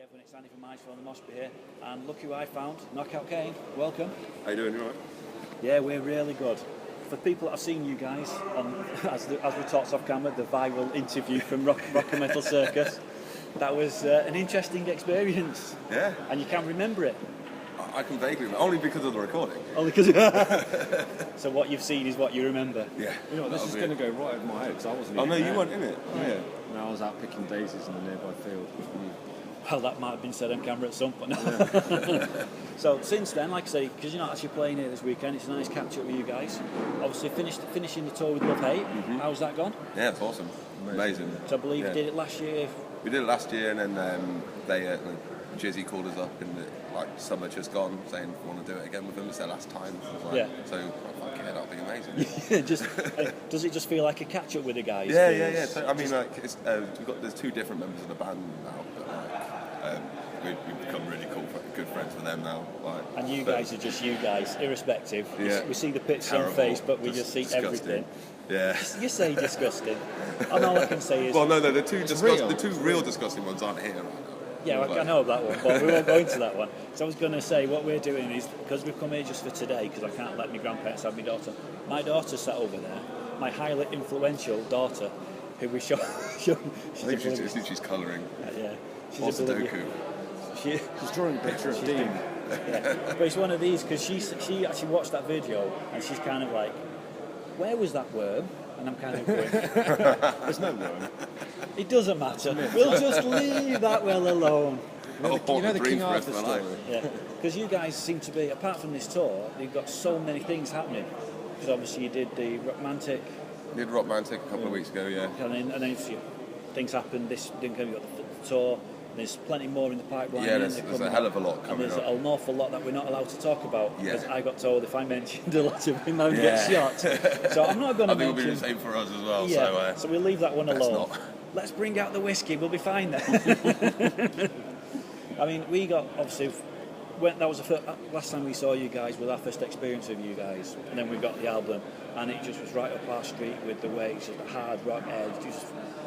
everyone, it's Andy from Maestro on the Moshpit here, and look who I found, Out Kaine. Welcome. How you doing? You alright? Yeah, we're really good. For people that have seen you guys on, as we talked off camera, the viral interview from Rock and Metal Circus, that was an interesting experience. Yeah. And you can remember it. I can vaguely remember, only because of the recording. Only because. So what you've seen is what you remember. Yeah. You know what, this is going to go right over my head because I wasn't. Oh no, even you there. weren't in it. Oh, yeah. No, I was out picking daisies in the nearby field. Well, that might have been said on camera at some point. So since then, like I say, because you're not actually playing here this weekend, it's a nice catch up with you guys. Obviously, finishing the tour with Love Hate. Mm-hmm. How's that gone? Yeah, it's awesome. Amazing. So I believe you did it last year. We did it last year, and then Jizzy called us up in the summer just gone, saying we want to do it again with them. It's their last time. So fuck yeah, that'll be amazing. Does it just feel like a catch up with the guys? Yeah. So, I mean, there's two different members of the band now, but we've become really good friends with them now. And you guys are just you guys, irrespective. Yeah. We see the pits on Terrible. face, but we just see Disgusting. everything. Yeah. You say disgusting. And all I can say is. Well, no, the two real disgusting ones aren't here right now. Yeah, I know of that one, but we won't go into that one. So I was going to say, what we're doing is, because we've come here just for today, because I can't let my grandparents have my daughter. My daughter sat over there, my highly influential daughter, who we show. I think she's colouring. Yeah, she's Or Sudoku. She's drawing a picture of Dean. Yeah. But it's one of these, because she actually watched that video, and she's kind of like, where was that worm? And I'm kind of going, There's no worm. It doesn't matter. We'll just leave that well alone. You know the King Arthur story? Yeah, because you guys seem to be, apart from this tour, you've got so many things happening. Because obviously you did the Rockmantic. We did Rockmantic a couple of weeks ago, yeah. And then things happened. This didn't come. You got the tour. There's plenty more in the pipeline. Yeah, there's a hell of a lot coming up. And there's an awful lot that we're not allowed to talk about. Because I got told if I mentioned a lot of them, I would get shot. So I'm not going to mention... I think it'll be the same for us as well. Yeah, so we'll leave that one alone. Not. Let's bring out the whiskey, we'll be fine then. I mean, we got, obviously, that was the last time we saw you guys, with our first experience of you guys, and then we got the album, and it just was right up our street with the way it's just a hard rock edge, just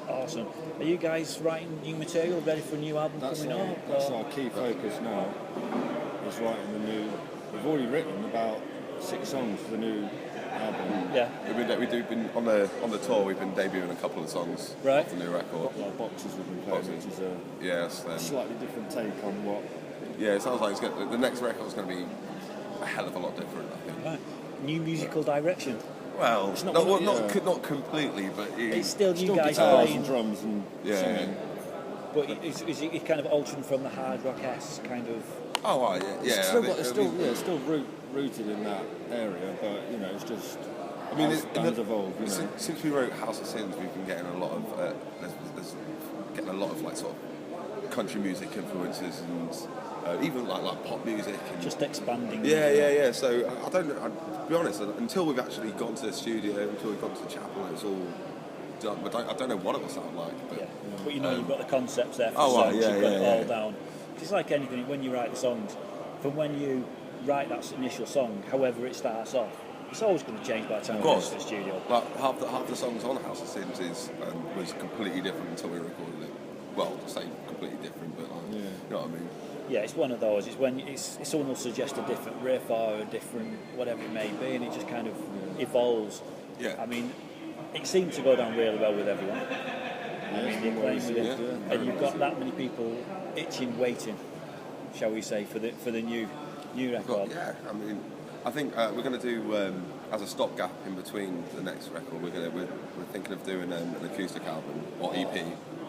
awesome. Are you guys writing new material, ready for a new album coming up? That's our key focus now, is writing the new... We've already written about 6 songs for the new album. Yeah. We've been on the tour. We've been debuting a couple of songs off the new record. Our boxes we've been playing, which is a slightly different take on what. Yeah, it sounds like the next record is going to be a hell of a lot different, I think. Right. New musical direction. Well, not completely, but it's still you guys guitars playing and drums and singing. But is it kind of altering from the hard rock-esque kind of? Oh, yeah. It's still rooted in that area, but it's just. I mean, it's evolved. Since we wrote House of Sins, we've been getting a lot of like sort of country music influences and even like pop music and just expanding. Yeah. So I'll be honest. Until we've actually gone to the studio, until we've gone to the chapel, it's all done. But I don't know what it will sound like. But, but you've got the concepts there for the songs. You've got it all down. It's like anything, when you write the songs, from when you write that initial song, however it starts off, it's always going to change by the time you get to the studio. Like half the songs on House of Sins was completely different until we recorded it. Well, to say completely different, but you know what I mean. Yeah, it's one of those. It's when someone will suggest a different riff or a different whatever it may be, and it just kind of evolves. Yeah. I mean, it seemed to go down really well with everyone. I mean, the acclaim with it, and you've got that many people waiting, shall we say, for the new record. I mean, I think we're going to do as a stopgap in between the next record. We're thinking of doing an acoustic album or EP.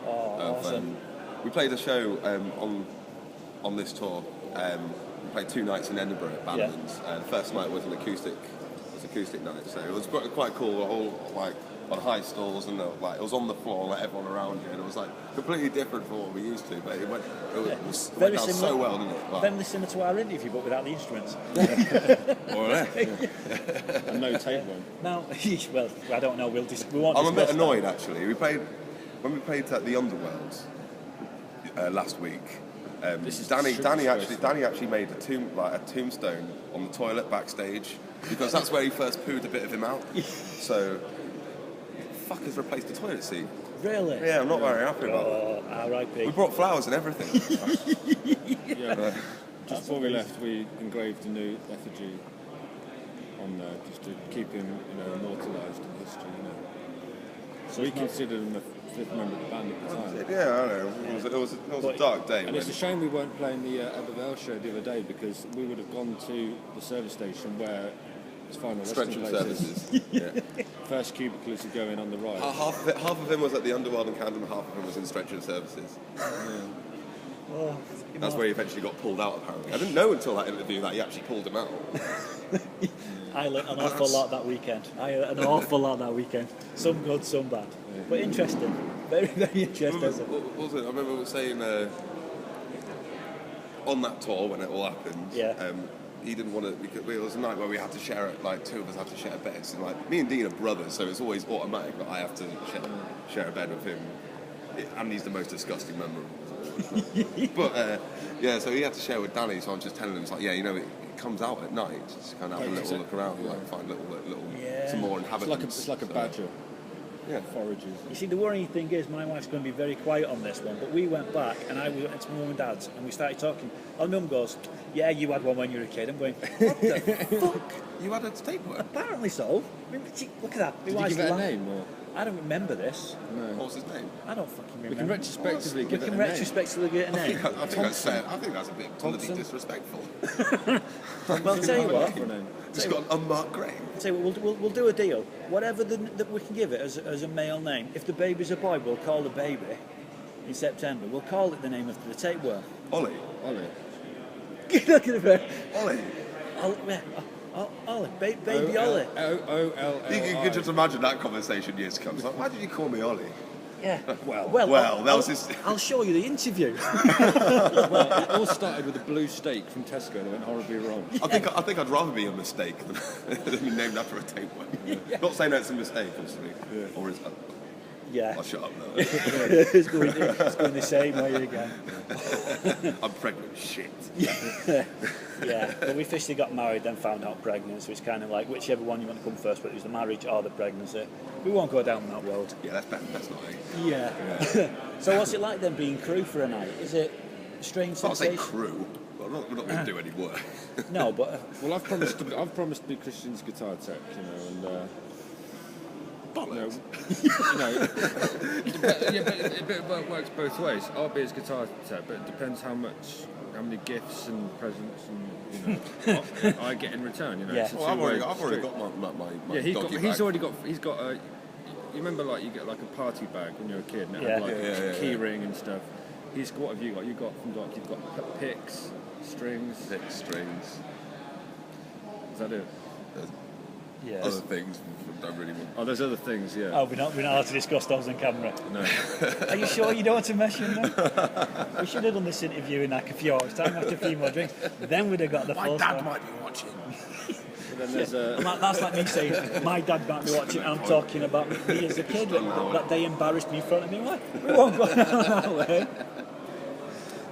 Awesome. We played a show on this tour. We played 2 nights in Edinburgh at Bannerman's. The first night was an acoustic night, so it was quite cool. All like on high stalls and it was on the floor, like everyone around you, and it was like completely different from what we used to. But it went down so well, didn't it? Very similar to our interview, but without the instruments. More or less. And no tape one. No, well, I don't know. We won't. I'm a bit annoyed actually. When we played at the Underworld last week. Danny actually made a tombstone on the toilet backstage because that's where he first pooed a bit of him out. So fuckers replaced the toilet seat. Really? Yeah, I'm not very happy about that. Oh, R.I.P. We brought flowers and everything. Yeah. Just before we left, we engraved a new effigy on there just to keep him, immortalised in history. So we considered him the fifth member of the band at the time. Yeah, I know. It was a dark day. And it's a shame we weren't playing the Abervale show the other day, because we would have gone to the service station where his final resting Stretcher place is. services. Yeah. First cubicle is to go in on the right. Half of him was at the Underworld in Camden, half of him was in Stretcher services. Oh, That's where he eventually got pulled out, apparently. I didn't know until that interview that he actually pulled him out. I learnt an awful lot that weekend. Some good, some bad. But interesting. Very, very interesting. What was it? I remember we were saying on that tour when it all happened. Yeah. He didn't want to, because it was a night where we had to share it, like two of us had to share beds, and like me and Dean are brothers, so it's always automatic that I have to share a bed with him, and he's the most disgusting member. But so he had to share with Danny, so I'm just telling him, it's like, it comes out at night, just kind of have a little look around, like find little some more inhabitants. It's like a badger. Yeah, forages. You see, the worrying thing is, my wife's going to be very quiet on this one, but we went back and I went to my mum and dad's and we started talking. And mum goes, yeah, you had one when you were a kid. I'm going, what the fuck? You had a tapeworm? Apparently so. I mean, look at that. Did you give it a name? Or? I don't remember this. No. What was his name? I don't fucking remember. We can retrospectively give it a name. Get a name. I think that's a bit bloody disrespectful. Well, I'll tell you what. It's got unmarked grave. I'll tell you what, we'll do a deal. Whatever that we can give it as a male name. If the baby's a boy, we'll call the baby in September. We'll call it the name of the tapeworm. Ollie. Look at it. Ollie. Ollie. Baby Ollie. You can just imagine that conversation years to come. It's like, why did you call me Ollie? Yeah. Well, that was his. I'll show you the interview. Well, it all started with a blue steak from Tesco that went horribly wrong. I think I'd rather be a mistake than be named after a tapeworm. Yeah. Not saying that's a mistake, obviously. Yeah. Or is that? Yeah. I'll shut up now. It's going the same way again. I'm pregnant. Shit. Yeah, but we officially got married, then found out pregnant, so it's kind of like whichever one you want to come first, but it was the marriage or the pregnancy. We won't go down that road. Yeah, that's better. That's not it. Yeah. So what's it like then being crew for a night? Is it a strange sensation? I'll say crew. Well, we're not going to do any work. No, but well, I've promised to be Christian's guitar tech, and. Bollocks. But it works both ways. I'll be his guitar tech, but it depends how many gifts and presents and I get in return. Yeah. Well, I've already got my yeah. He's bag. got a. You remember, like, you get like a party bag when you're a kid, and it had like a key ring and stuff. What have you got? You've got picks, strings. Is that it? yeah. Other things don't really want. Oh, there's other things, yeah. Oh, we're not allowed to discuss those on camera. No. Are you sure you don't want to mention them? We should have done this interview in like a few hours' time after a few more drinks. Then we'd have got the full My dad story. might be watching. Then there's That's like me saying, my dad might be watching, and I'm talking about me as a kid, that they embarrassed me in front of me. What? We won't go down that way.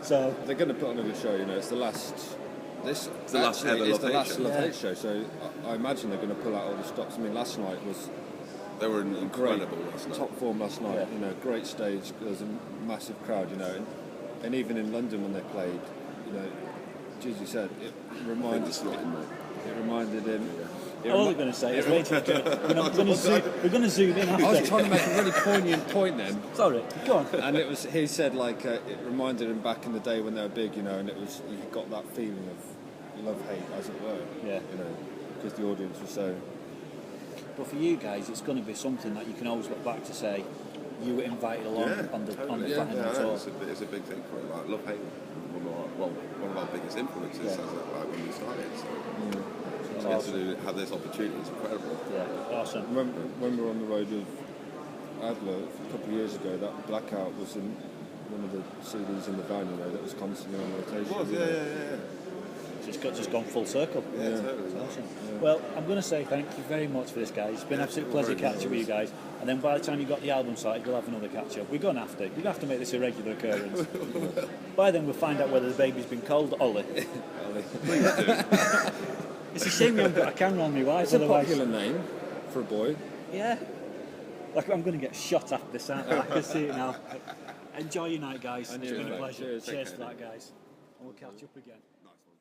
So they're going to put on a good show, It's the last. It's the last ever Love Hate show. Love Hate show. So I imagine they're going to pull out all the stops. I mean, last night was. They were incredible last night. Top form last night. Yeah. Great stage. There was a massive crowd. And even in London when they played, as you said, it reminded him. all I'm going to say is we're going to zoom in. I was trying to make a really poignant point then. Sorry, go on. And he said it reminded him back in the day when they were big, and it was he got that feeling of love hate, as it were. Yeah. Because the audience was so. But for you guys, it's going to be something that you can always look back to say you were invited along on the final tour. It's a big thing for it. Like Love Hate, one of our biggest influences when we started. So. To have this opportunity is incredible. Yeah, awesome. When we were on the road with Adler a couple of years ago, that Blackout was in one of the CDs in the van, that was constantly on rotation. It was, yeah. It's just gone full circle. Yeah, totally. Awesome. Yeah. Well, I'm going to say thank you very much for this, guys. It's been an absolute pleasure catching with you guys. And then by the time you got the album started, we'll have another catch up. We're going to have to. You're going to have to make this a regular occurrence. By then, we'll find out whether the baby's been called Ollie. Please do. It's a shame you haven't got a camera on me, why? It's a popular name for a boy. Yeah. Like I'm going to get shot after this, aren't I? I can see it now. Enjoy your night, guys. And It's you, been a mate. pleasure. Cheers. Cheers Take for care. that, guys. And we'll catch up again. Nice one.